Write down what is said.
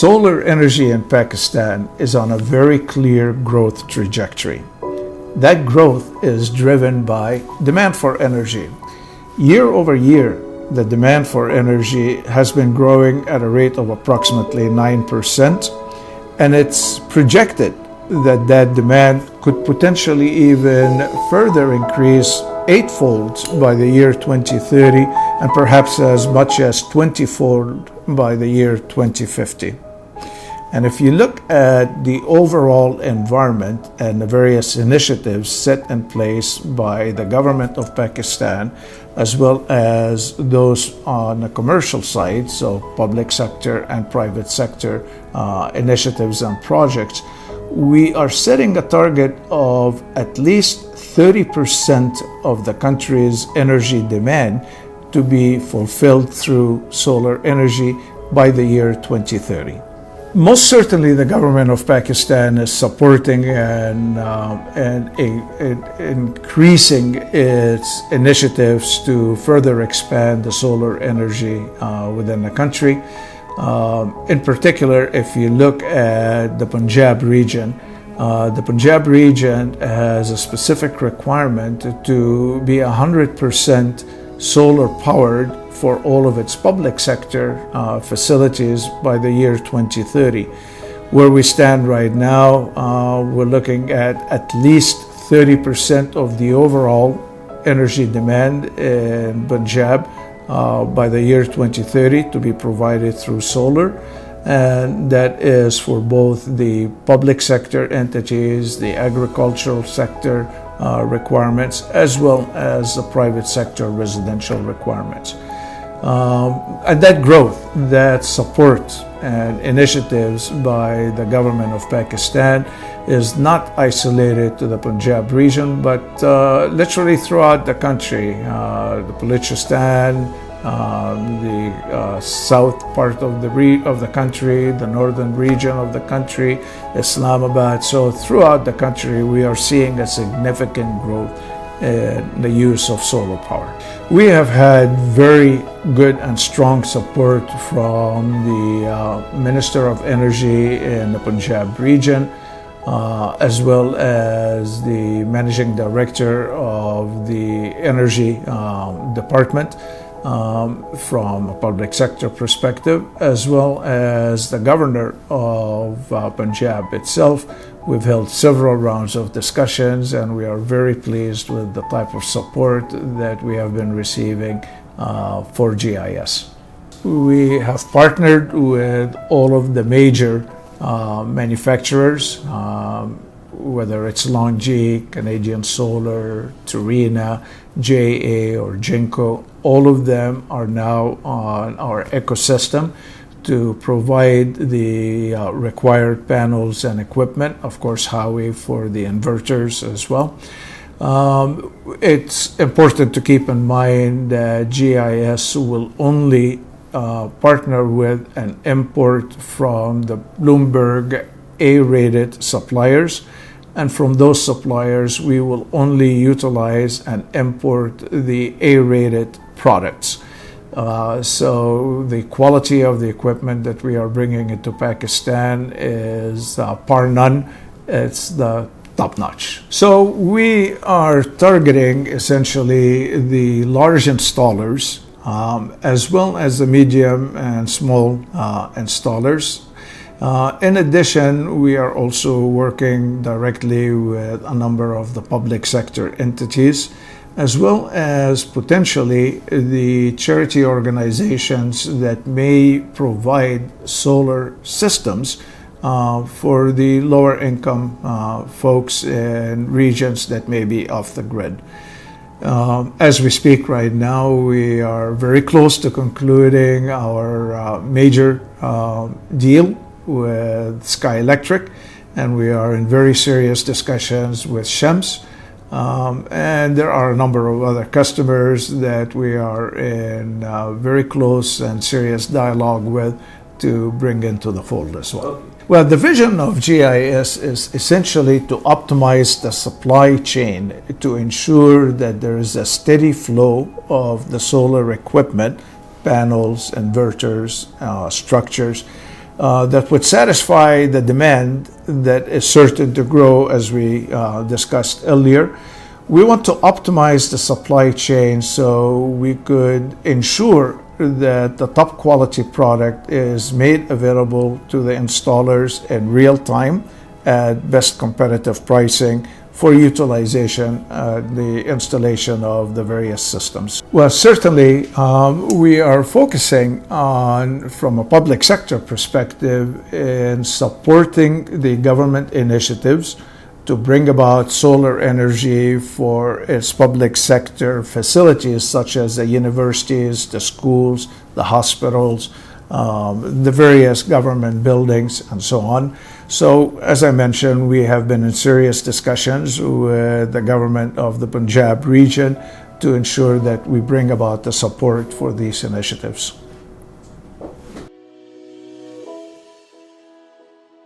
Solar energy in Pakistan is on a very clear growth trajectory. That growth is driven by demand for energy. Year over year, the demand for energy has been growing at a rate of approximately 9%, and it's projected that that demand could potentially even further increase eightfold by the year 2030 and perhaps as much as 20-fold by the year 2050. And if you look at the overall environment and the various initiatives set in place by the government of Pakistan, as well as those on the commercial side, so public sector and private sector initiatives and projects, we are setting a target of at least 30% of the country's energy demand to be fulfilled through solar energy by the year 2030. Most certainly, the government of Pakistan is supporting and increasing its initiatives to further expand the solar energy within the country. In particular, if you look at the Punjab region has a specific requirement to be 100% solar powered for all of its public sector facilities by the year 2030. Where we stand right now, we're looking at least 30% of the overall energy demand in Punjab by the year 2030 to be provided through solar. And that is for both the public sector entities, the agricultural sector requirements, as well as the private sector residential requirements. And that growth, that support and initiatives by the government of Pakistan is not isolated to the Punjab region, but literally throughout the country. The Balochistan, the south part of the country, the northern region of the country, Islamabad. So throughout the country, we are seeing a significant growth in the use of solar power. We have had very good and strong support from the Minister of Energy in the Punjab region, as well as the Managing Director of the Energy Department from a public sector perspective, as well as the Governor of Punjab itself. We've held several rounds of discussions, and we are very pleased with the type of support that we have been receiving for GIS. We have partnered with all of the major manufacturers, whether it's LONGi, Canadian Solar, Turina, JA, or Jinko. All of them are now on our ecosystem to provide the required panels and equipment, of course, Huawei for the inverters as well. It's important to keep in mind that GIS will only partner with and import from the Bloomberg A-rated suppliers, and from those suppliers we will only utilize and import the A-rated products. So the quality of the equipment that we are bringing into Pakistan is par none. It's the top notch. So we are targeting essentially the large installers as well as the medium and small installers. In addition, we are also working directly with a number of the public sector entities, as well as potentially the charity organizations that may provide solar systems for the lower income folks in regions that may be off the grid. As we speak right now, we are very close to concluding our major deal with Sky Electric, and we are in very serious discussions with Shems. And there are a number of other customers that we are in very close and serious dialogue with to bring into the fold as well. Well, the vision of GIS is essentially to optimize the supply chain to ensure that there is a steady flow of the solar equipment, panels, inverters, structures, that would satisfy the demand that is certain to grow, as we discussed earlier. We want to optimize the supply chain so we could ensure that the top quality product is made available to the installers in real time at best competitive pricing for utilization, the installation of the various systems. Well, certainly we are focusing on, from a public sector perspective, in supporting the government initiatives to bring about solar energy for its public sector facilities, such as the universities, the schools, the hospitals, the various government buildings, and so on. So, as I mentioned, we have been in serious discussions with the government of the Punjab region to ensure that we bring about the support for these initiatives.